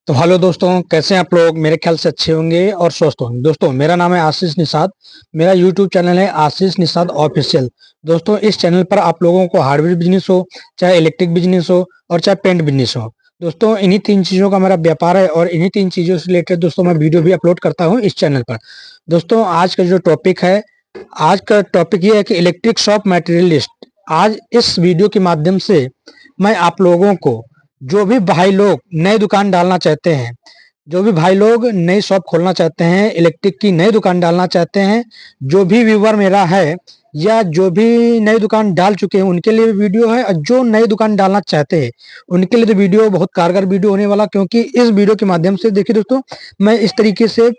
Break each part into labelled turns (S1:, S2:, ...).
S1: तो हेलो दोस्तों, कैसे हैं आप लोग। मेरे ख्याल से अच्छे होंगे और स्वस्थ होंगे। दोस्तों, मेरा नाम है आशीष निषाद। मेरा यूट्यूब चैनल है आशीष निषाद ऑफिशियल। दोस्तों, इस चैनल पर आप लोगों को हार्डवेयर बिजनेस हो, चाहे इलेक्ट्रिक बिजनेस हो और चाहे पेंट बिजनेस हो, दोस्तों इन्हीं तीन चीज़ों का मेरा व्यापार है और इन्हीं तीन चीज़ों से रिलेटेड दोस्तों मैं वीडियो भी अपलोड करता हूँ इस चैनल पर। दोस्तों, आज का जो टॉपिक है, आज का टॉपिक ये है कि इलेक्ट्रिक शॉप मटेरियलिस्ट। आज इस वीडियो के माध्यम से मैं आप लोगों को, जो भी भाई लोग नई दुकान डालना चाहते हैं, जो भी भाई लोग नई शॉप खोलना चाहते हैं, इलेक्ट्रिक की नई दुकान डालना चाहते हैं, जो भी व्यूवर मेरा है या जो भी नई दुकान डाल चुके हैं उनके लिए वीडियो है, और जो नई दुकान डालना चाहते हैं उनके लिए तो वीडियो बहुत कारगर वीडियो होने वाला। क्योंकि इस वीडियो के माध्यम से देखिए दोस्तों, मैं इस तरीके से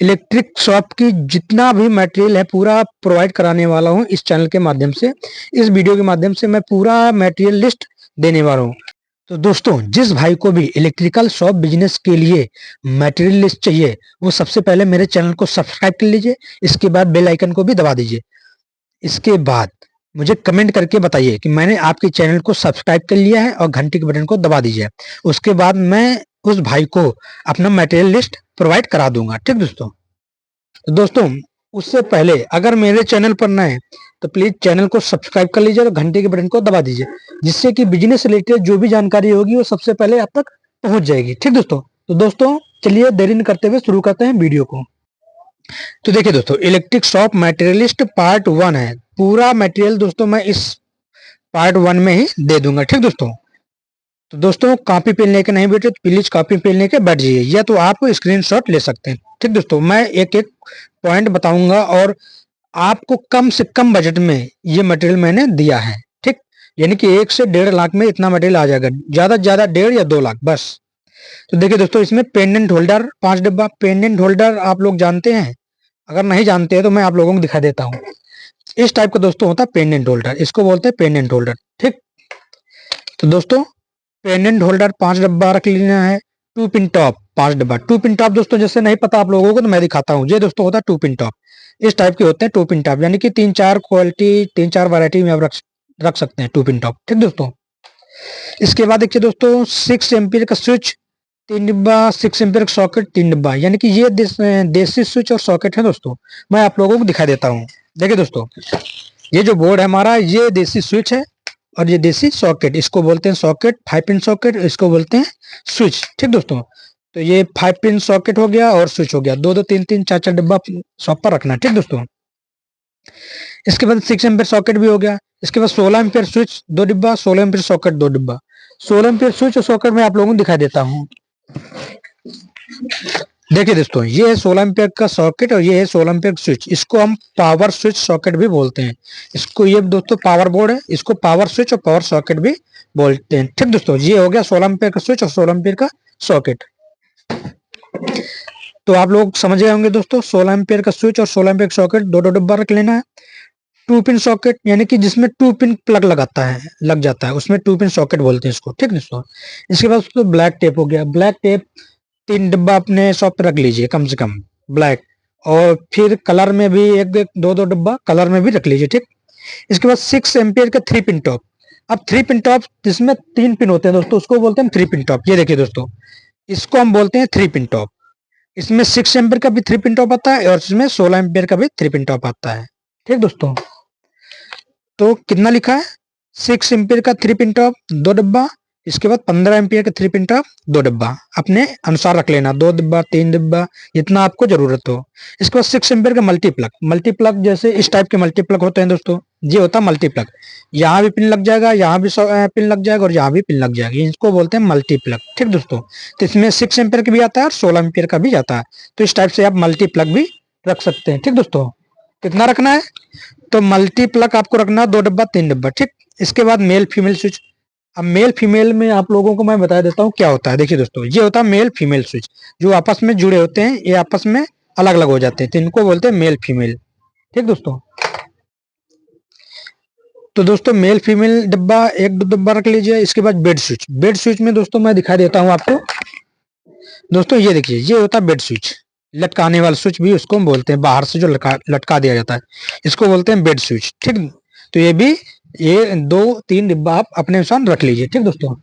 S1: इलेक्ट्रिक शॉप की जितना भी मटेरियल है पूरा प्रोवाइड कराने वाला हूँ इस चैनल के माध्यम से। इस वीडियो के माध्यम से मैं पूरा मटेरियल लिस्ट देने वाला हूँ। तो दोस्तों, जिस भाई को भी इलेक्ट्रिकल शॉप बिजनेस के लिए मटेरियल लिस्ट चाहिए, वो सबसे पहले मेरे चैनल को सब्सक्राइब कर लीजिए। इसके बाद बेल आइकन को भी दबा दीजिए। इसके बाद मुझे कमेंट करके बताइए कि मैंने आपके चैनल को सब्सक्राइब कर लिया है और घंटी के बटन को दबा दीजिए। उसके बाद मैं उस भाई को अपना मटेरियल लिस्ट प्रोवाइड करा दूंगा। ठीक दोस्तों। तो दोस्तों, उससे पहले अगर मेरे चैनल पर नए हैं तो प्लीज चैनल को सब्सक्राइब कर लीजिए और घंटे के बटन को दबा दीजिए, जिससे कि बिजनेस रिलेटेड जो भी जानकारी होगी वो सबसे पहले आप तक पहुंच जाएगी। ठीक दोस्तों। तो दोस्तों, चलिए देरी न करते हुए शुरू करते हैं वीडियो को। तो देखिए दोस्तों, इलेक्ट्रिक शॉप मटेरियलिस्ट पार्ट 1 है। पूरा मटेरियल दोस्तों मैं इस पार्ट 1 में ही दे दूंगा। ठीक दोस्तों। तो दोस्तों, कॉपी पेन लेके नहीं बैठे तो प्लीज कॉपी पेन लेके बैठ जाइए, या तो आप स्क्रीनशॉट ले सकते हैं। ठीक दोस्तों, मैं एक एक पॉइंट बताऊंगा और आपको कम से कम बजट में ये मटेरियल मैंने दिया है। ठीक, यानी कि 1 से 1.5 लाख में इतना मटेरियल आ जाएगा, ज्यादा से ज्यादा 1.5 या 2 लाख बस। तो देखिए दोस्तों, इसमें पेंडेंट होल्डर 5 डिब्बा। पेंडेंट होल्डर आप लोग जानते हैं, अगर नहीं जानते हैं तो मैं आप लोगों को दिखा देता हूँ। इस टाइप का दोस्तों होता है पेंडेंट होल्डर, इसको बोलते हैं पेंडेंट होल्डर। ठीक, तो दोस्तों पेंडेंट होल्डर 5 डब्बा रख लेना है। 2 पिन टॉप 5 डब्बा। 2 पिन टॉप दोस्तों जैसे नहीं पता आप लोगों को तो मैं दिखाता हूँ। ये दोस्तों होता है 2 पिन टॉप। इस टाइप के होते हैं 2 पिन टॉप, यानी कि 3-4 क्वालिटी, 3-4 वैरायटी में आप रख सकते हैं 2 पिन टॉप। ठीक दोस्तों। इसके बाद देखिए दोस्तों, 6 एम्पियर का स्विच 3 डिब्बा, 6 एम्पियर का सॉकेट 3 डिब्बा, यानी कि ये देसी स्विच और सॉकेट है दोस्तों। मैं आप लोगों को दिखा देता हूँ। देखिए दोस्तों, ये जो बोर्ड है हमारा, ये देसी स्विच है और ये देसी सॉकेट, इसको बोलते हैं सॉकेट। 5 पिन सॉकेट, इसको बोलते हैं स्विच। ठीक दोस्तों। तो ये 5 पिन सॉकेट हो गया और स्विच हो गया। 2-2, 3-3, 4-4 डिब्बा शॉप पर रखना। ठीक दोस्तों। इसके बाद 6 एम्पियर सॉकेट भी हो गया। इसके बाद 16 एम्पियर स्विच 2 डिब्बा, 16 एम्पियर सॉकेट 2 डिब्बा। 16 एम्पियर स्विच और सॉकेट में आप लोगों को दिखा देता हूँ। देखिए दोस्तों, ये है 16 एम्पियर का सॉकेट और ये है 16 एम्पियर का स्विच। इसको हम पावर स्विच सॉकेट भी बोलते हैं। इसको, ये दोस्तों पावर बोर्ड है, इसको पावर स्विच और पावर सॉकेट भी बोलते हैं। ठीक दोस्तों, ये हो गया 16 एम्पियर का स्विच और 16 एम्पियर का सॉकेट। तो आप लोग समझ गए होंगे दोस्तों, 16 एम्पियर का स्विच और 16 एम्पियर का सॉकेट 2-2 डिब्बा रख लेना है। 2 पिन सॉकेट, यानी कि जिसमें 2 पिन प्लग लग जाता है, उसमें 2 पिन सॉकेट बोलते हैं इसको। ठीक दोस्तों। इसके बाद दोस्तों ब्लैक टेप हो गया। ब्लैक टेप 3 डिब्बा अपने शॉप पे रख लीजिए कम से कम, ब्लैक। और फिर कलर में भी 1-2 डिब्बा कलर में भी रख लीजिए। ठीक। इसके बाद 6 एम्पियर का 3 पिन टॉप। अब 3 पिन टॉप जिसमें 3 पिन होते हैं दोस्तों, उसको बोलते हैं 3 पिन टॉप। ये देखिए दोस्तों, इसको हम बोलते हैं 3 पिन टॉप। इसमें 6 एम्पियर का भी 3 पिन टॉप आता है और इसमें 16 एम्पियर का भी 3 पिन टॉप आता है। ठीक दोस्तों। तो कितना लिखा है, 6 एम्पियर का 3 पिन टॉप 2 डिब्बा। इसके बाद 15 एम्पियर का 3 पिन टॉप 2 डिब्बा अपने अनुसार रख लेना, 2 डिब्बा 3 डिब्बा जितना आपको जरूरत हो। इसके बाद 6 एम्पियर का मल्टीप्लग। मल्टीप्लग जैसे इस टाइप के मल्टीप्लग होते हैं दोस्तों, ये होता है मल्टीप्लग। यहाँ भी पिन लग जाएगा, यहाँ भी पिन लग जाएगा और यहाँ भी पिन लग जाएगी, इसको बोलते हैं मल्टीप्लग। ठीक दोस्तों। तो इसमें 6 एम्पियर का भी आता है और 16 एम्पियर का भी आता है। तो इस टाइप से आप मल्टीप्लग भी रख सकते हैं। ठीक दोस्तों। कितना रखना है, तो मल्टीप्लग आपको रखना 2 डिब्बा 3 डिब्बा। ठीक। इसके बाद मेल फीमेल स्विच। अब मेल फीमेल में आप लोगों को मैं बता देता हूँ क्या होता है। देखिए दोस्तों, ये होता है मेल फीमेल स्विच, जो आपस में जुड़े होते हैं, ये आपस में अलग अलग हो जाते हैं, तो इनको बोलते हैं मेल फीमेल। ठीक दोस्तों। तो दोस्तों मेल फीमेल डिब्बा 1-2 डिब्बा रख लीजिए। इसके बाद बेड स्विच। बेड स्विच में दोस्तों मैं दिखा देता हूँ आपको। दोस्तों ये देखिए, ये होता है बेड स्विच, लटकाने वाला स्विच भी उसको हम बोलते हैं, बाहर से जो लटका दिया जाता है, इसको बोलते हैं बेड स्विच। ठीक। तो ये भी 2-3 डिब्बा आप अपने अनुसार रख लीजिए। ठीक दोस्तों।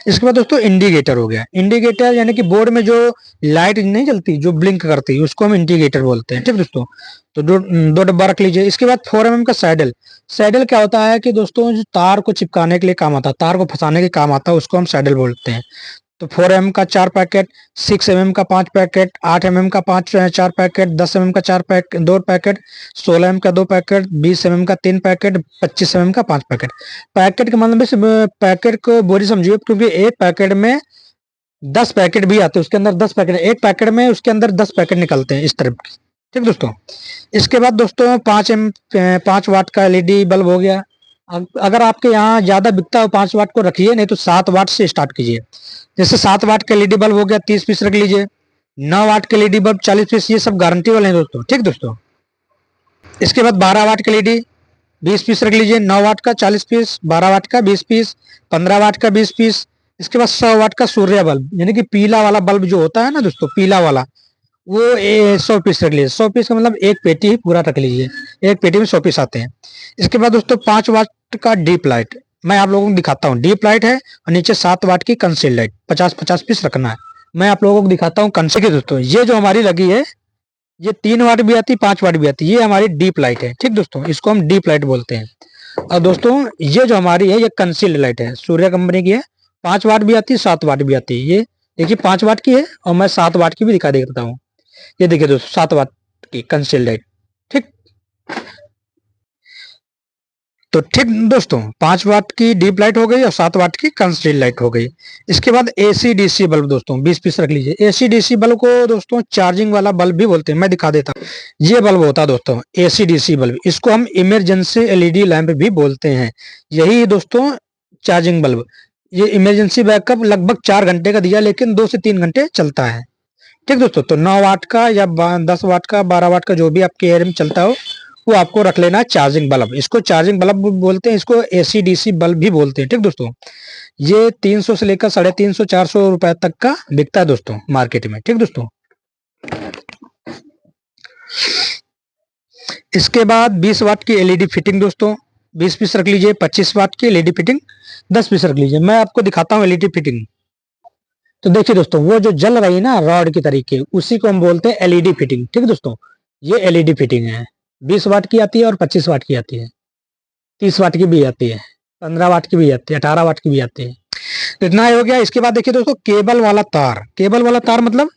S1: इसके बाद दोस्तों इंडिकेटर हो गया। इंडिकेटर यानी कि बोर्ड में जो लाइट नहीं जलती, जो ब्लिंक करती है, उसको हम इंडिकेटर बोलते हैं। ठीक दोस्तों, तो दो डब्बा रख लीजिए। इसके बाद 4 mm का सैडल। सैडल क्या होता है कि दोस्तों जो तार को चिपकाने के लिए काम आता है, तार को फंसाने के काम आता है, उसको हम सैडल बोलते हैं। तो 4 mm का 4 पैकेट, 6 mm का 5 पैकेट, 8 mm का 4 पैकेट, 10 mm का 2 पैकेट, 16 mm का 2 पैकेट, 20 mm का 3 पैकेट, 25 mm का 5 पैकेट। पैकेट के मतलब पैकेट को बोरी समझिए, क्योंकि एक पैकेट में 10 पैकेट भी आते हैं, उसके अंदर 10 पैकेट, एक पैकेट में उसके अंदर 10 पैकेट निकलते हैं इस तरफ। ठीक दोस्तों, इसके बाद दोस्तों 5 वाट का एलईडी बल्ब हो गया। अगर आपके यहाँ ज्यादा बिकता है 5 वाट को रखिए, नहीं तो 7 वाट से स्टार्ट कीजिए। जैसे 7 वाट का एलईडी बल्ब हो गया, 30 पीस रख लीजिए। 9 वाट के एलईडी बल्ब 40 पीस, ये सब गारंटी वाले हैं दोस्तों। ठीक दोस्तों, इसके बाद 12 वाट के एलईडी 20 पीस रख लीजिए। 9 वाट का 40 पीस, 12 वाट का 20 पीस, 15 वाट का 20 पीस। इसके बाद 100 वाट का सूर्य बल्ब, यानी कि पीला वाला बल्ब जो होता है ना दोस्तों, पीला वाला, वो 100 पीस रख लीजिए। 100 पीस का मतलब एक पेटी ही पूरा रख लीजिए, एक पेटी में 100 पीस आते हैं। इसके बाद दोस्तों 5 वाट का डीप लाइट, मैं आप लोगों को दिखाता हूँ। डीप लाइट है और नीचे 7 वाट की कंसील लाइट, 50-50 पीस रखना है। मैं आप लोगों को दिखाता हूँ कंसील की। दोस्तों ये जो हमारी लगी है, ये 3 वाट भी आती है, 5 वाट भी आती है, ये हमारी डीप लाइट है। ठीक दोस्तों, इसको हम डीप लाइट बोलते हैं। और दोस्तों ये जो हमारी है, ये कंसील्ड लाइट है, सूर्य कंपनी की है। 5 वाट भी आती है, 7 वाट भी आती है। ये देखिए 5 वाट की है, और मैं 7 वाट की भी दिखा देता हूँ। ये देखिए दोस्तों 7 वाट की कंसील्ड लाइट। ठीक, तो ठीक दोस्तों, 5 वाट की डीप लाइट हो गई और 7 वाट की कंसील्ड लाइट हो गई। इसके बाद एसी डीसी बल्ब दोस्तों 20 पीस रख लीजिए। एसी डीसी बल्ब को दोस्तों चार्जिंग वाला बल्ब भी बोलते हैं, मैं दिखा देता हूँ। ये बल्ब होता है दोस्तों एसी डीसी बल्ब, इसको हम इमरजेंसी एलईडी लैंप भी बोलते हैं। यही दोस्तों चार्जिंग बल्ब, ये इमरजेंसी बैकअप लगभग 4 घंटे का दिया, लेकिन 2 से 3 घंटे चलता है। ठीक दोस्तों, तो 9 वाट का या 10 वाट का, 12 वाट का, जो भी आपके एरिया में चलता हो, वो आपको रख लेना है चार्जिंग बल्ब। इसको चार्जिंग बल्ब बोलते हैं, इसको एसी डीसी बल्ब भी बोलते हैं। ठीक दोस्तों, ये 300 से लेकर 350 400 रुपए तक का बिकता है दोस्तों मार्केट में। ठीक दोस्तों, इसके बाद 20 वाट की एलईडी फिटिंग दोस्तों 20 पीस रख लीजिए। 25 वाट की एलईडी फिटिंग 10 पीस रख लीजिए। मैं आपको दिखाता हूँ एलईडी फिटिंग। तो देखिए दोस्तों, वो जो जल रही है ना रॉड की तरीके, उसी को हम बोलते हैं एलईडी फिटिंग। ठीक दोस्तों, ये एलईडी फिटिंग है। 20 वाट की आती है और 25 वाट की आती है, 30 वाट की भी आती है, 15 वाट की भी आती है, 18 वाट की भी आती है। तो इतना ही हो गया। इसके बाद देखिए दोस्तों केबल वाला तार। केबल वाला तार मतलब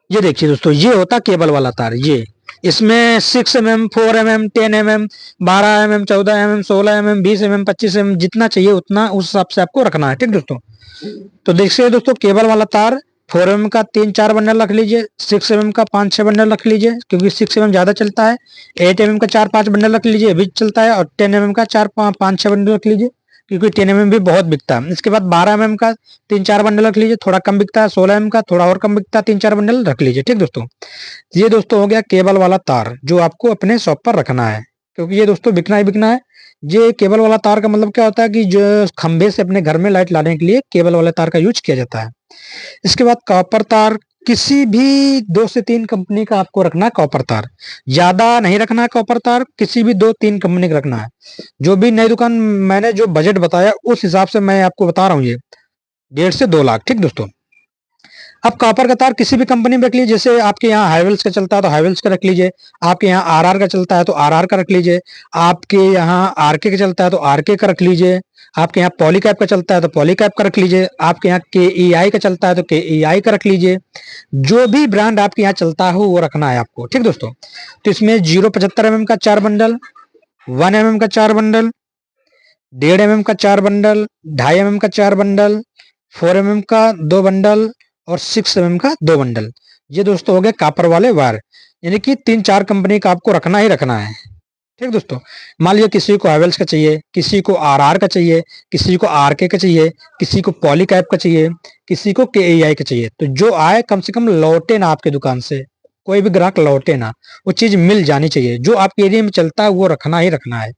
S1: ये देखिए दोस्तों, ये होता केबल वाला तार। ये इसमें 6 mm, 4 mm, 10 mm, 12 mm, 14 mm, 16 mm, 20 mm, 25 mm, जितना चाहिए उतना उस हिसाब से आपको रखना है। ठीक दोस्तों, तो देखिए दोस्तों केबल वाला तार 4 mm का 3-4 बंडल रख लीजिए। 6 mm का 5-6 बंडल रख लीजिए, क्योंकि 6 mm ज्यादा चलता है। 8 mm का 4-5 बंडल रख लीजिए, भी चलता है। और 10 mm का 4-5-6 बंडल रख लीजिए, क्योंकि 10 mm भी बहुत बिकता है। इसके बाद 12 mm का 3-4 बंडल रख लीजिए, थोड़ा कम बिकता है। 16 mm का थोड़ा और कम बिकता है, 3-4 बंडल रख लीजिए। ठीक दोस्तों, ये दोस्तों हो गया केबल वाला तार, जो आपको अपने शॉप पर रखना है, क्योंकि ये दोस्तों बिकना ही बिकना है। ये केबल वाला तार का मतलब क्या होता है कि जो खंभे से अपने घर में लाइट लाने के लिए केबल वाले तार का यूज किया जाता है। इसके बाद कॉपर तार, किसी भी 2 से 3 कंपनी का आपको रखना है कॉपर तार, ज्यादा नहीं रखना है कॉपर तार, किसी भी 2-3 कंपनी का रखना है। जो भी नई दुकान मैंने जो बजट बताया उस हिसाब से मैं आपको बता रहा हूँ, ये 1.5 से 2 लाख। ठीक दोस्तों, अब कॉपर का तार किसी भी कंपनी में रख लीजिए। जैसे आपके यहाँ हाइवेल्स का चलता है तो हाइवेल्स का रख लीजिए, आपके यहाँ आरआर का चलता है तो आरआर का रख लीजिए, आपके यहाँ आरके का चलता है तो आरके का रख लीजिए, आपके यहाँ पॉलीकैप का चलता है तो पॉलीकैप का रख लीजिए, आपके यहाँ केईआई का चलता है तो केईआई का रख लीजिए। जो भी ब्रांड आपके यहाँ चलता है वो रखना है आपको। ठीक दोस्तों, तो इसमें 0.75 mm का 4 बंडल, 1 mm का 4 बंडल, 1.5 mm का 4 बंडल, 2.5 mm का 4 बंडल, 4 mm का 2 बंडल और 6 mm का 2 बंडल। ये दोस्तों हो गए कॉपर वाले वायर, यानी कि 3-4 कंपनी का आपको रखना ही रखना है। ठीक दोस्तों, मान लीजिए किसी को हैवेल्स का चाहिए, किसी को आरआर का चाहिए, किसी को आरके का चाहिए, किसी को पॉलीकैप का चाहिए, किसी को केईआई का चाहिए, तो जो आए कम से कम लौटे ना आपके दुकान से, कोई भी ग्राहक लौटे ना, वो चीज मिल जानी चाहिए। जो आपके एरिया में चलता है वो रखना ही रखना है।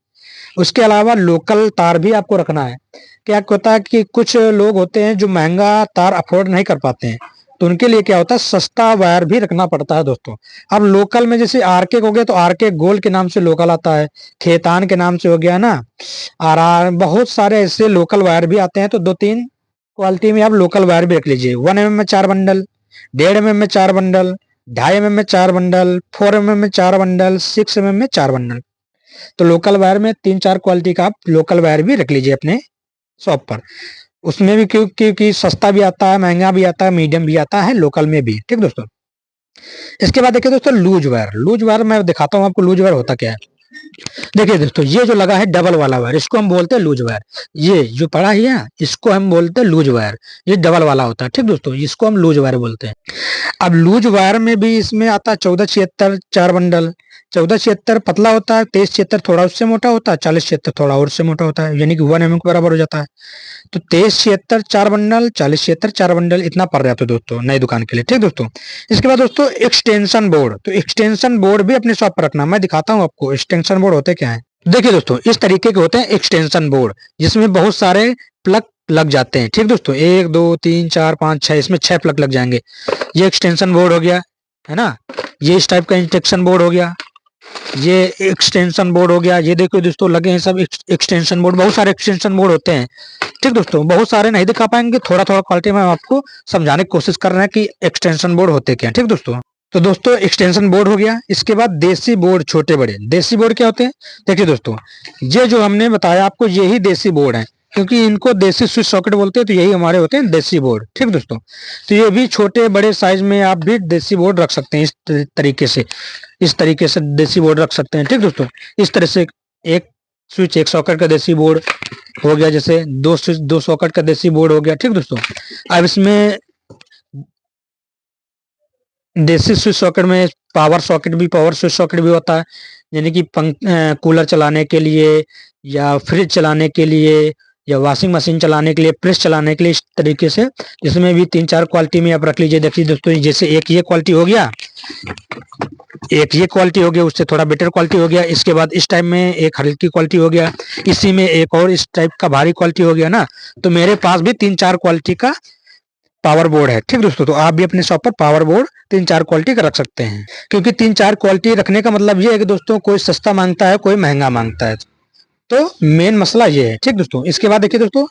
S1: उसके अलावा लोकल तार भी आपको रखना है। क्या होता है कि कुछ लोग होते हैं जो महंगा तार अफोर्ड नहीं कर पाते हैं, तो उनके लिए क्या होता है सस्ता वायर भी रखना पड़ता है दोस्तों। अब लोकल में जैसे आरके हो गया तो आरके गोल्ड के नाम से लोकल आता है, खेतान के नाम से हो गया ना, आर बहुत सारे ऐसे लोकल वायर भी आते हैं। तो 2-3 क्वालिटी में आप लोकल वायर भी रख लीजिए। 1 mm में 4 बंडल, 1.5 mm में 4 बंडल, 2.5 mm में 4 बंडल, 4 mm में 4 बंडल, 6 mm में 4 बंडल। तो लोकल वायर में 3-4 क्वालिटी का आप लोकल वायर भी रख लीजिए अपने शॉप पर। उसमें भी क्योंकि सस्ता भी आता है, महंगा भी आता है, मीडियम भी आता है, लोकल में भी। ठीक दोस्तों, इसके बाद देखिए दोस्तों लूज वायर। लूज वायर मैं दिखाता हूँ आपको लूज वायर होता क्या है। देखिए दोस्तों, ये जो लगा है डबल वाला वायर, इसको हम बोलते हैं लूज वायर। ये जो पड़ा है इसको हम बोलते हैं लूज वायर। ये डबल वाला होता है। ठीक दोस्तों, इसको हम लूज वायर बोलते हैं। अब लूज वायर में भी इसमें आता है 1476 4 बंडल। 1476 पतला होता है, 2376 थोड़ा उससे मोटा होता है, 4076 थोड़ा और उससे मोटा होता है, यानी कि 1 mm के बराबर हो जाता है। तो 2376 4 बंडल, 4076 4 बंडल, इतना पड़ रहा था दोस्तों नई दुकान के लिए। ठीक दोस्तों, इसके बाद दोस्तों एक्सटेंशन बोर्ड। तो एक्सटेंशन बोर्ड भी अपने शॉप पर रखना। मैं दिखाता हूँ आपको एक्सटेंशन बोर्ड होते क्या है। देखिए दोस्तों, इस तरीके के होते हैं एक्सटेंशन बोर्ड, जिसमें बहुत सारे प्लग लग जाते हैं। ठीक दोस्तों, 1 2 3 4 5 6, इसमें 6 प्लग लग जाएंगे। ये एक्सटेंशन बोर्ड हो गया, है ना। ये इस टाइप का इंजेक्शन बोर्ड हो गया, ये एक्सटेंशन बोर्ड हो गया। ये देखो दोस्तों लगे हैं सब एक्सटेंशन बोर्ड। बहुत सारे एक्सटेंशन बोर्ड होते हैं। ठीक दोस्तों, बहुत सारे नहीं दिखा पाएंगे, थोड़ा थोड़ा क्वालिटी में आपको समझाने की कोशिश कर रहे हैं कि एक्सटेंशन बोर्ड होते क्या। ठीक दोस्तों, तो दोस्तों एक्सटेंशन बोर्ड हो गया। इसके बाद देसी बोर्ड छोटे बड़े। देसी बोर्ड क्या होते हैं? देखिए दोस्तों, ये जो हमने बताया आपको यही देसी बोर्ड है, क्योंकि इनको देसी स्विच सॉकेट बोलते हैं, तो यही हमारे होते हैं देसी बोर्ड। ठीक दोस्तों, तो ये भी छोटे बड़े साइज में आप भी देसी बोर्ड रख सकते हैं। इस तरीके से देसी बोर्ड रख सकते हैं। ठीक दोस्तों, इस तरह से एक स्विच एक सॉकेट का देसी बोर्ड हो गया, जैसे 2 स्विच 2 सॉकेट का देसी बोर्ड हो गया। ठीक दोस्तों, अब इसमें देसी स्विच सॉकेट में पावर स्विच सॉकेट भी होता है, यानी कि कूलर चलाने के लिए या फ्रिज चलाने के लिए या वॉशिंग मशीन चलाने के लिए, प्रेस चलाने के लिए, इस तरीके से इसमें भी 3-4 क्वालिटी में आप रख लीजिए। देखिए दोस्तों, जैसे एक ये क्वालिटी हो गया, एक ये क्वालिटी हो गया, उससे थोड़ा बेटर क्वालिटी हो गया। इसके बाद इस टाइप में एक हल्की क्वालिटी हो गया, इसी में एक और इस टाइप का भारी क्वालिटी हो गया ना। तो मेरे पास भी 3-4 क्वालिटी का पावर बोर्ड है। ठीक दोस्तों, तो आप भी अपने शॉप पर पावर बोर्ड 3-4 क्वालिटी का रख सकते हैं, क्योंकि 3-4 क्वालिटी रखने का मतलब ये है कि दोस्तों कोई सस्ता मांगता है, कोई महंगा मांगता है। तो मेन मसला ये है। ठीक दोस्तों, इसके बाद देखिए दोस्तों,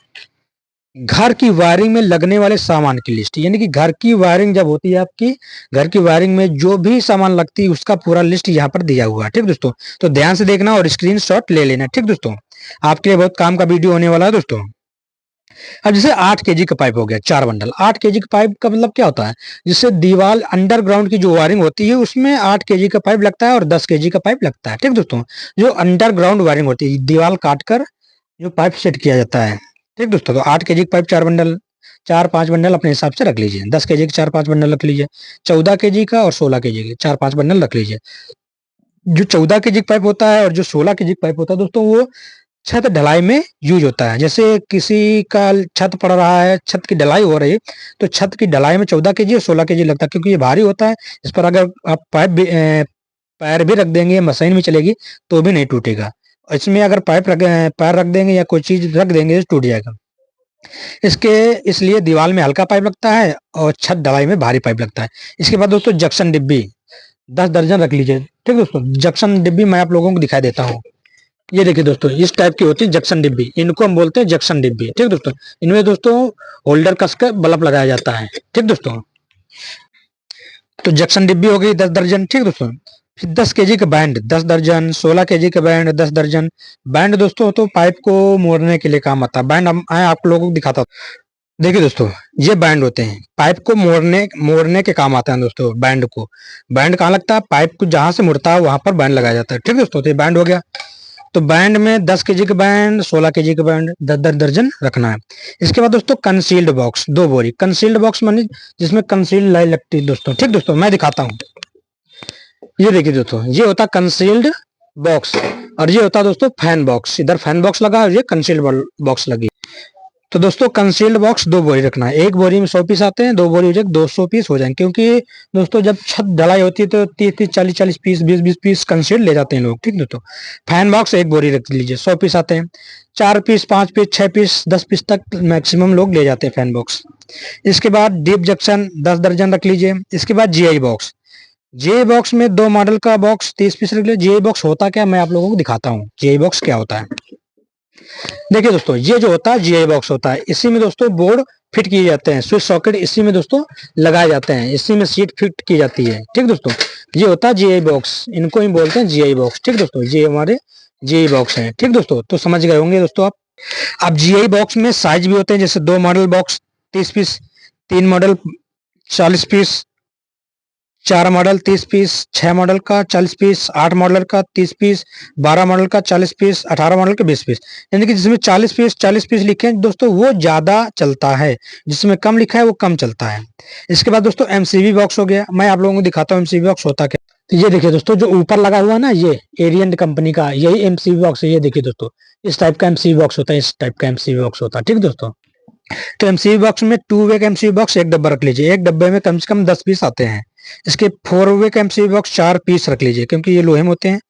S1: घर की वायरिंग में लगने वाले सामान की लिस्ट, यानी कि घर की वायरिंग जब होती है आपकी, घर की वायरिंग में जो भी सामान लगती है उसका पूरा लिस्ट यहाँ पर दिया हुआ है। ठीक दोस्तों, तो ध्यान से देखना और स्क्रीनशॉट ले लेना। ठीक दोस्तों, आपके लिए बहुत काम का वीडियो होने वाला है दोस्तों। अब जैसे 8 kg का पाइप हो गया 4 बंडल। 8 kg का पाइप का मतलब क्या होता है? जिससे दीवार अंडरग्राउंड की जो वायरिंग होती है उसमें 8 kg का पाइप लगता है और 10 kg का पाइप लगता है। ठीक दोस्तों, जो अंडरग्राउंड वायरिंग होती है, दीवार काट कर जो पाइप सेट किया जाता है। ठीक दोस्तों, तो 8 kg का पाइप 4 बंडल, 4-5 बंडल अपने हिसाब से रख लीजिए। 10 kg के 4-5 बंडल रख लीजिए। 14 kg का और 16 kg के 4-5 बंडल रख लीजिए। जो 14 kg का पाइप होता है और जो 16 kg का पाइप होता है दोस्तों, वो छत ढलाई में यूज होता है। जैसे किसी का छत पड़ रहा है, छत की ढलाई हो रही है, तो छत की ढलाई में 14 kg और 16 kg लगता है, क्योंकि ये भारी होता है। इस पर अगर आप पैर भी रख देंगे, मशीन भी चलेगी तो भी नहीं टूटेगा। इसमें अगर पैर रख देंगे या कोई चीज रख देंगे तो टूट जाएगा। इसके इसलिए दीवार में हल्का पाइप लगता है और छत ढलाई में भारी पाइप लगता है। इसके बाद दोस्तों जंक्शन डिब्बी 10 दर्जन रख लीजिए। ठीक दोस्तों, जंक्शन डिब्बी मैं आप लोगों को दिखाई देता हूँ। ये देखिए दोस्तों, इस टाइप की होती है जंक्शन डिब्बी, इनको हम बोलते हैं जंक्शन डिब्बी। ठीक दोस्तों, इनमें दोस्तों होल्डर कस कर बल्ब लगाया जाता है। ठीक दोस्तों, तो जंक्शन डिब्बी हो गई 10 दर्जन। ठीक दोस्तों, फिर 10 kg का बैंड 10 दर्जन, 16 kg का बैंड 10 दर्जन। बैंड दोस्तों तो पाइप को मोड़ने के लिए काम आता है। बैंड हम आए आप लोगों को दिखाता हूँ। देखिए दोस्तों, ये बैंड होते हैं, पाइप को मोड़ने के काम आते हैं दोस्तों। बैंड कहाँ लगता है? पाइप को जहां से मुड़ता है वहां पर बैंड लगाया जाता है। ठीक दोस्तों, तो ये बैंड हो गया। तो बैंड में 10 kg का बैंड, 16 kg का बैंड 10-10 दर्जन रखना है। इसके बाद दोस्तों कंसील्ड बॉक्स 2 बोरी। कंसील्ड बॉक्स मानी जिसमें कंसील्ड लाई लगती है दोस्तों। ठीक दोस्तों, मैं दिखाता हूँ। ये देखिए दोस्तों, ये होता कंसील्ड बॉक्स और ये होता दोस्तों फैन बॉक्स। इधर फैन बॉक्स लगा और ये कंसील्ड बॉक्स लगी। तो दोस्तों कंसील्ड बॉक्स 2 बोरी रखना है। एक बोरी में 100 पीस आते हैं, 2 बोरी हो जाए 200 पीस हो जाएंगे, क्योंकि दोस्तों जब छत ढलाई होती है तो 30-30 40-40 पीस 20-20 पीस कंसील्ड ले जाते हैं लोग। ठीक दोस्तों, फैन बॉक्स 1 बोरी रख लीजिए। 100 पीस आते हैं, 4 पीस 5 पीस 6 पीस 10 पीस तक मैक्सिमम लोग ले जाते हैं फैन बॉक्स। इसके बाद डीप जंक्शन 10 दर्जन रख लीजिए। इसके बाद जीआई बॉक्स, जीआई बॉक्स में 2 मॉडल का बॉक्स 30 पीस रख लीजिए। जीआई बॉक्स होता क्या मैं आप लोगों को दिखाता हूँ। जीआई बॉक्स क्या होता है? देखिए दोस्तों, ये जो होता है जीआई बॉक्स होता है, इसी में दोस्तों बोर्ड फिट किए जाते हैं, स्विच सॉकेट इसी में दोस्तों लगाए जाते हैं, इसी में सीट फिट की जाती है। ठीक दोस्तों, ये होता है जीआई बॉक्स, इनको ही बोलते हैं जीआई बॉक्स। ठीक दोस्तों, ये हमारे जीआई बॉक्स हैं। ठीक दोस्तों, तो समझ गए होंगे दोस्तों आप। अब जीआई बॉक्स में साइज भी होते हैं, जैसे 2 model box 30 piece, 3 model 40 piece, 4 model 30 piece, 6 model का 40 पीस, 8 मॉडल का 30 पीस, 12 मॉडल का 40 पीस, 18 मॉडल के 20 पीस। यानी कि जिसमें 40 पीस लिखे हैं दोस्तों वो ज्यादा चलता है, जिसमें कम लिखा है वो कम चलता है। इसके बाद दोस्तों एमसीबी बॉक्स हो गया। मैं आप लोगों को दिखाता हूँ एमसीबी बॉक्स होता क्या। तो ये देखिए दोस्तों, जो ऊपर लगा हुआ है ना, ये एरियंट कंपनी का यही एमसीबी बॉक्स है। ये देखिए दोस्तों, इस टाइप का एमसीबी बॉक्स होता है, इस टाइप का एमसीबी बॉक्स होता है। ठीक दोस्तों, तो एमसीबी बॉक्स में 2 वे का एमसीबी बॉक्स एक डब्बा रख लीजिए, एक डब्बे में कम से कम 10 पीस आते हैं। इसके 4 वे का एमसीबी बॉक्स 4 पीस रख लीजिए, क्योंकि ये लोहे में होते हैं।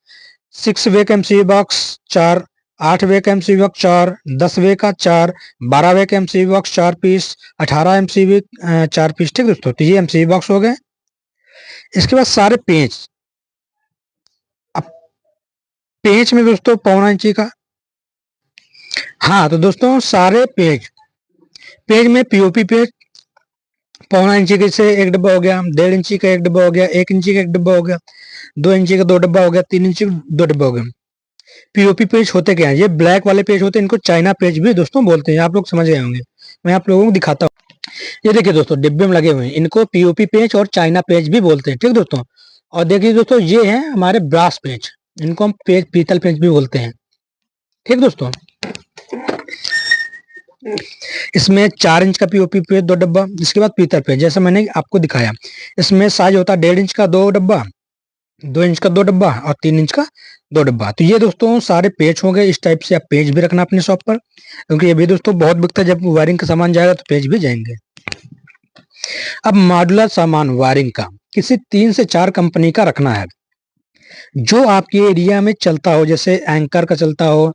S1: 6 वे का एमसीबी बॉक्स 4, 8 वे का एमसीबी बॉक्स 4, 10 वे का 4, 12 वे का MCB box 4 piece, 18 MCB 4 piece. ठीक दोस्तों, तो ये एमसीबी बॉक्स हो गए। इसके बाद सारे पेंच, अब पेंच में दोस्तों 1.25 इंची का, हाँ तो दोस्तों सारे पेज, पेज में पीओपी पेज 1.25 इंची के से एक डब्बा हो गया, 1.5 इंची का एक डब्बा हो गया, 1 इंची का एक डब्बा हो गया, 2 इंची का 2 डब्बा हो गया, 3 इंची का 2 डब्बा हो गया। पीओपी पेज होते क्या है, ये ब्लैक वाले पेज होते हैं, इनको चाइना पेज भी दोस्तों बोलते हैं, आप लोग समझ गए होंगे। मैं आप लोगों को दिखाता हूँ। ये देखिए दोस्तों, डिब्बे में लगे हुए हैं, इनको पीओपी पेज और चाइना पेज भी बोलते हैं। ठीक दोस्तों, और देखिए दोस्तों, ये है हमारे ब्रास पेज, इनको हम पेज पीतल पेज भी बोलते हैं। ठीक दोस्तों, इसमें 4 इंच का पीओपी पेज 2 डब्बा, इसके बाद पीतल पेज जैसा मैंने आपको दिखाया। इसमें साइज होता है 1.5 इंच का 2 डब्बा, 2 इंच का 2 डब्बा और 3 इंच का 2 डब्बा। तो ये दोस्तों सारे पेज हो गए। इस टाइप से आप पेज भी रखना अपने शॉप पर, क्योंकि ये भी दोस्तों बहुत बिकता है, जब वायरिंग का सामान जाएगा तो पेज भी जाएंगे। अब मॉड्यूलर सामान वायरिंग का किसी 3 से 4 कंपनी का रखना है, जो आपके एरिया में चलता हो, जैसे एंकर का चलता हो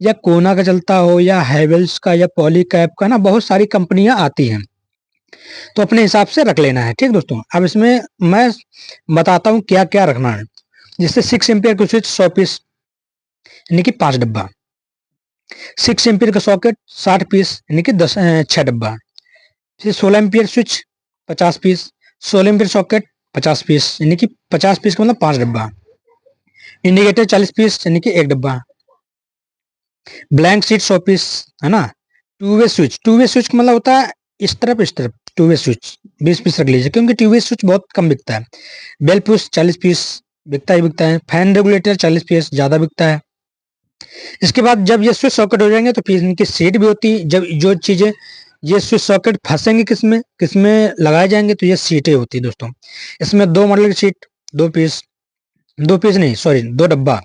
S1: या कोना का चलता हो या हैवेल्स का या पॉलीकैब का, ना बहुत सारी कंपनियां आती हैं, तो अपने हिसाब से रख लेना है। ठीक दोस्तों, अब इसमें मैं बताता हूँ क्या क्या रखना है। जैसे 6 एम्पियर का स्विच 100 पीस, यानी कि 5 डब्बा। 6 एम्पियर का सॉकेट 60 पीस, यानी कि 6 डब्बा। फिर 16 ampere switch 50 piece, 16 ampere socket 50 piece, यानी कि 50 पीस का मतलब 5 डब्बा। इंडिकेटर 40 पीस, यानी कि 1 डब्बा। ब्लैंक शीट 100 पीस, है ना। 2 वे स्विच का मतलब होता है इस तरफ 2 वे स्विच 20 पीस रख लीजिए, क्योंकि 2 वे स्विच बहुत कम बिकता है। बेल पुश 40 पीस, बिकता ही बिकता है। फैन रेगुलेटर 40 पीस, ज्यादा बिकता है। इसके बाद जब ये स्विच सॉकेट हो जाएंगे तो फिर इनकी सीट भी होती है, जब जो चीजें ये स्विच सॉकेट फंसेंगे किसमें लगाए जाएंगे, तो ये सीटें होती है दोस्तों। इसमें 2 मॉडल की सीट 2 पीस, 2 पीस नहीं सॉरी 2 डब्बा,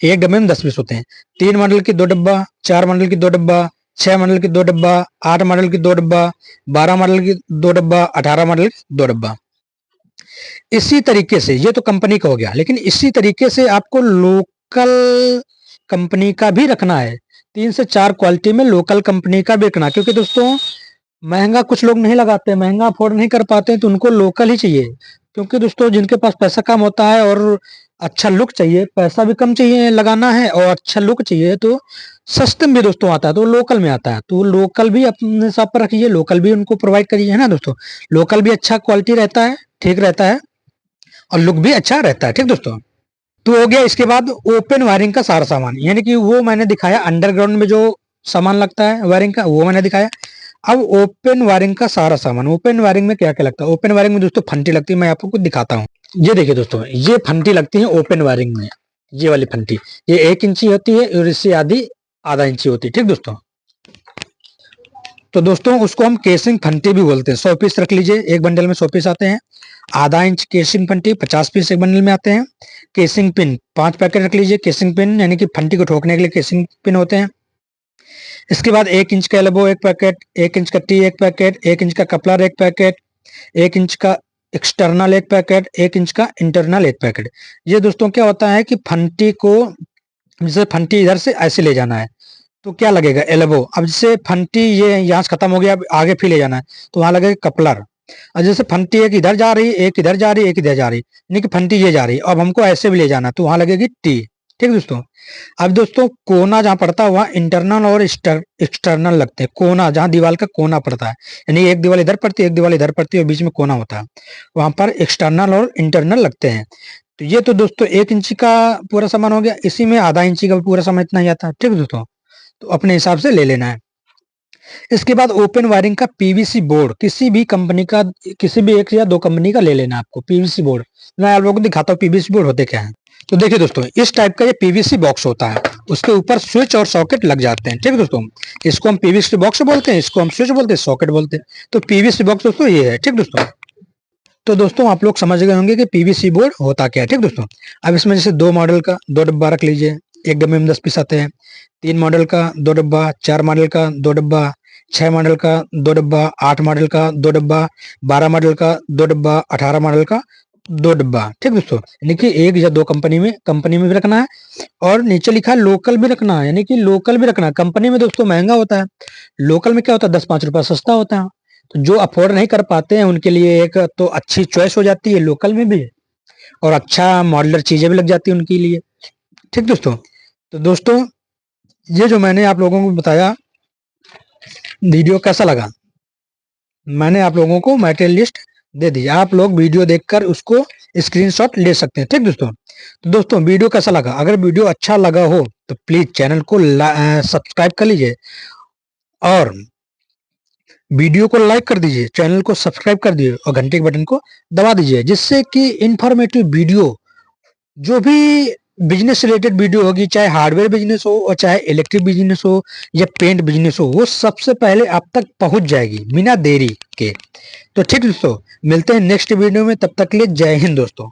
S1: एक डब्बे में 10 पीस होते हैं। 3 मॉडल की 2 डब्बा, 4 मॉडल की 2 डब्बा, 6 मॉडल की 2 डब्बा, 8 मॉडल की 2 डब्बा, 12 मॉडल की 2 डब्बा, 18 मॉडल की 2 डब्बा। इसी तरीके से ये तो कंपनी का हो गया, लेकिन इसी तरीके से आपको लोकल कंपनी का भी रखना है। 3 से 4 क्वालिटी में लोकल कंपनी का भी रखना, क्योंकि दोस्तों महंगा कुछ लोग नहीं लगाते, महंगा अफोर्ड नहीं कर पाते, तो उनको लोकल ही चाहिए। क्योंकि दोस्तों जिनके पास पैसा कम होता है और अच्छा लुक चाहिए, पैसा भी कम चाहिए लगाना है और अच्छा लुक चाहिए, तो सस्ते में भी दोस्तों आता है, तो लोकल में आता है। तो लोकल भी अपने हिसाब पर रखिए, लोकल भी उनको प्रोवाइड करिए, है ना दोस्तों। लोकल भी अच्छा क्वालिटी रहता है, ठीक रहता है और लुक भी अच्छा रहता है। ठीक दोस्तों, तो हो गया। इसके बाद ओपन वायरिंग का सारा सामान, यानी कि वो मैंने दिखाया अंडरग्राउंड में जो सामान लगता है वायरिंग का, वो मैंने दिखाया। अब ओपन वायरिंग का सारा सामान, ओपन वायरिंग में क्या क्या लगता है। ओपन वायरिंग में दोस्तों फंटी लगती है, मैं आपको कुछ दिखाता हूँ। ये देखिए दोस्तों, ये फंटी लगती है ओपन वायरिंग में, ये वाली फंटी, ये 1 इंची होती है और इससे आधा इंची होती है। ठीक दोस्तों, तो दोस्तों उसको हम केसिंग फंटी भी बोलते हैं। 100 पीस रख लीजिए, एक बंडल में 100 पीस आते हैं। आधा इंच केसिंग फंटी 50 पीस एक बंडल में आते हैं। केसिंग पिन 5 पैकेट रख लीजिए। केसिंग पिन यानी कि फंटी को ठोकने के लिए केसिंग पिन होते हैं। इसके बाद 1 इंच का एल्बो 1 पैकेट, 1 इंच का टी 1 पैकेट, 1 इंच का कपलर 1 पैकेट, 1 इंच का एक्सटर्नल 1 पैकेट, 1 इंच का इंटरनल 1 पैकेट। ये दोस्तों क्या होता है कि फंटी को, जैसे फंटी इधर से ऐसे ले जाना है तो क्या लगेगा एल्बो। अब जैसे फंटी ये यहाँ से खत्म हो गया, अब आगे फिर ले जाना है तो वहां लगेगा कपलर। और जैसे फंटी एक इधर जा रही है, एक इधर जा रही है, एक इधर जा रही है, यानी कि फंटी ये जा रही है, अब हमको ऐसे भी ले जाना है तो वहां लगेगी टी। ठीक है दोस्तों। अब दोस्तों कोना जहाँ पड़ता है वहाँ इंटरनल और एक्सटर्नल लगते हैं। कोना जहाँ दीवार का कोना पड़ता है, यानी एक दीवार इधर पड़ती है, एक दीवार इधर पड़ती है और बीच में कोना होता है, वहां पर एक्सटर्नल और इंटरनल लगते हैं। तो ये तो दोस्तों 1 इंची का पूरा सामान हो गया। इसी में आधा इंची का पूरा सामान इतना ही आता है। ठीक है दोस्तों, तो अपने हिसाब से ले लेना है। इसके बाद ओपन वायरिंग का पीवीसी बोर्ड, किसी भी कंपनी का, किसी भी एक या दो कंपनी का ले लेना आपको पीवीसी बोर्ड। मैं आप लोगों को दिखाता हूँ पीवीसी बोर्ड होते क्या है। तो देखिए दोस्तों, इस टाइप का ये पीवीसी बॉक्स होता है, उसके ऊपर स्विच और सॉकेट लग जाते हैं। ठीक है दोस्तों, इसको हम पीवीसी बॉक्स बोलते हैं, इसको हम स्विच बोलते हैं, सॉकेट बोलते हैं। तो पीवीसी बॉक्स दोस्तों ये है। ठीक दोस्तों, तो दोस्तों आप लोग समझ गए होंगे कि पीवीसी बोर्ड होता क्या है। ठीक दोस्तों, अब इसमें जैसे 2 मॉडल का 2 डब्बा रख लीजिए, एक डब्बे में 10 पीस आते हैं। 3 मॉडल का 2 डब्बा, 4 मॉडल का 2 डब्बा, 6 मॉडल का 2 डब्बा, 8 मॉडल का 2 डब्बा, 12 मॉडल का 2 डब्बा, 18 मॉडल का 2 डब्बा। ठीक दोस्तों, यानी कि एक या दो कंपनी में भी रखना है, और नीचे लिखा है लोकल भी रखना है, यानी कि लोकल भी रखना है। कंपनी में दोस्तों महंगा होता है, लोकल में क्या होता है 10-5 रुपया सस्ता होता है। तो जो अफोर्ड नहीं कर पाते हैं उनके लिए एक तो अच्छी चॉइस हो जाती है लोकल में भी, और अच्छा मॉडलर चीजें भी लग जाती है उनके लिए। ठीक दोस्तों, तो दोस्तों ये जो मैंने आप लोगों को बताया, वीडियो कैसा लगा? मैंने आप लोगों को मटेरियल लिस्ट दे दी, आप लोग वीडियो देखकर उसको स्क्रीनशॉट ले सकते हैं। ठीक दोस्तों, तो दोस्तों वीडियो कैसा लगा? अगर वीडियो अच्छा लगा हो तो प्लीज चैनल को सब्सक्राइब कर लीजिए, और वीडियो को लाइक कर दीजिए, चैनल को सब्सक्राइब कर दीजिए और घंटे के बटन को दबा दीजिए, जिससे कि इंफॉर्मेटिव वीडियो, जो भी बिजनेस रिलेटेड वीडियो होगी, चाहे हार्डवेयर बिजनेस हो और चाहे इलेक्ट्रिक बिजनेस हो या पेंट बिजनेस हो, वो सबसे पहले आप तक पहुंच जाएगी बिना देरी के। तो ठीक दोस्तों, मिलते हैं नेक्स्ट वीडियो में, तब तक के लिए जय हिंद दोस्तों।